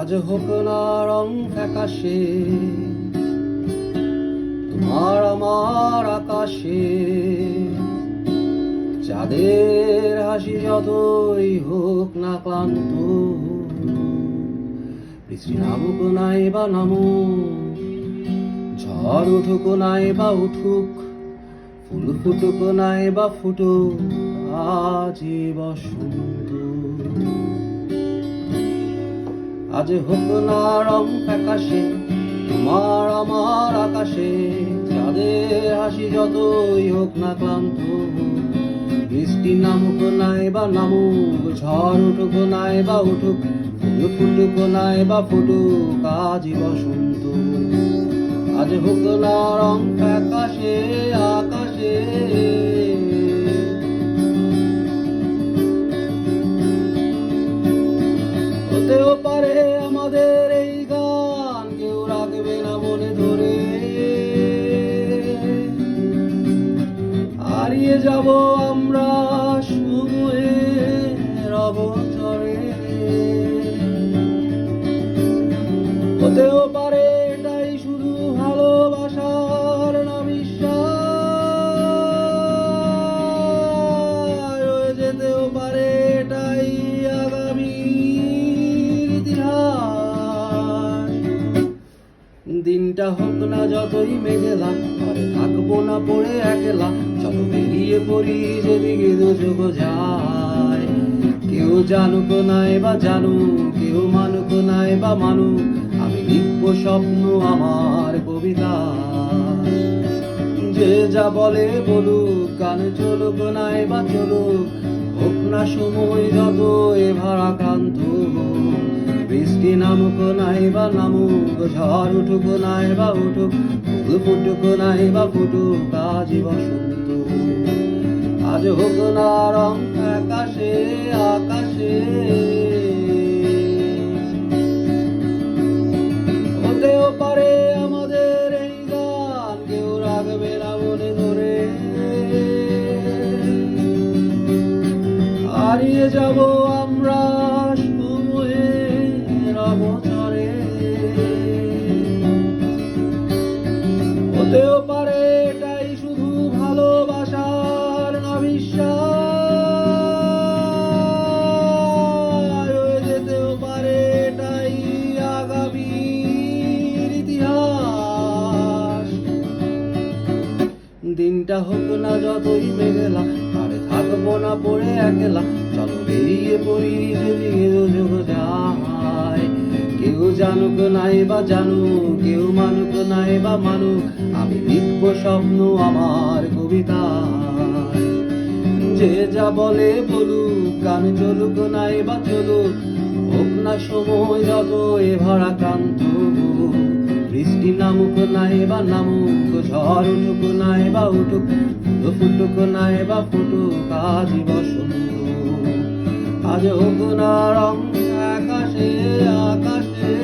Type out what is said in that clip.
আজ হোক না রং ফ্যাকাশে তোমার আমার আকাশে, চাঁদের হাসি যতই হোক না ক্লান্ত, বৃষ্টি নামুক নাই বা নামুক, ঝড় উঠুক নাই বা উঠুক, ফুল ফুটুক নাই বা ফুটুক, আজি বসন্ত। আজ হোক না রং ফ্যাকাশে তোমার আমার আকাশে, চাঁদের হাসি যতই হোক না ক্লান্ত, বৃষ্টি নামুক নাই বা নামুক, ঝড় উঠুক নাই বা উঠুক, ফুল ফুটুক নাই বা ফুটুক, আজি বসন্ত। আজ হোক না রং ফ্যাকাশে আকাশে, হতেও পারে আমাদের এই গান কেউ রাখবে না মনে ধরে, হারিয়ে যাব আমরা সময়ের অবচরে। হতেও পারে এটাই শুধু ভালোবাসার না বিশ্বাস, হয়ে যেতেও পারে এটাই আগামীর ইতিহাস। দিনটা হোক না যতই মেঘেলা, ঘরে থাকবো না পড়ে একলা, চলো বেরিয়ে পড়ি যেদিকে দুযোগ যায়। কেউ জানুক নাই বা জানুক, কেউ মানুক নাই বা মানুক, আমি লিখবো স্বপ্ন আমার কবিতা। যে যা বলে বলুক, গান চলুক নাই বা চলুক, হোক না সময় যতই ভারাক্রান্ত, বৃষ্টি নামুক নাই বা নামুক, ঝড় উঠুক নাই বা উঠুক, ফুল ফুটুক নাই বা ফুটুক, আজি বসন্ত। আজ হোক না রং আকাশে আকাশে, হতেও পারে আমাদের এই গান কেউ রাখবে না মনে ধরে, হারিয়ে যাব আমরা সময়ের অবচরে। হতেও পারে এটাই শুধু ভালোবাসার না বিশ্বাস, হয়ে যেতেও পারে এটাই আগামীর ইতিহাস। দিনটা হোক না যতই মেঘেলা, ঘরে থাকবো না পড়ে একলা, চলো বেরিয়ে পড়ি যেদিকে দুযোগ যায়। কেউ জানুক নাই বা জানুক, কেউ মানুক নাই বা মানুক, আমি লিখবো স্বপ্ন আমার কবিতায়। যে যা বলে বলুক, গান চলুক নাই বা চলুক, হোক না সময় যতই ভারাক্রান্ত, বৃষ্টি নামুক নাই বা নামুক, ঝড় উঠুক নাই বা উঠুক, ফুল ফুটুক নাই বা ফুটুক, আজি বসন্ত। আজ হোক না রং আকাশে আকাশে।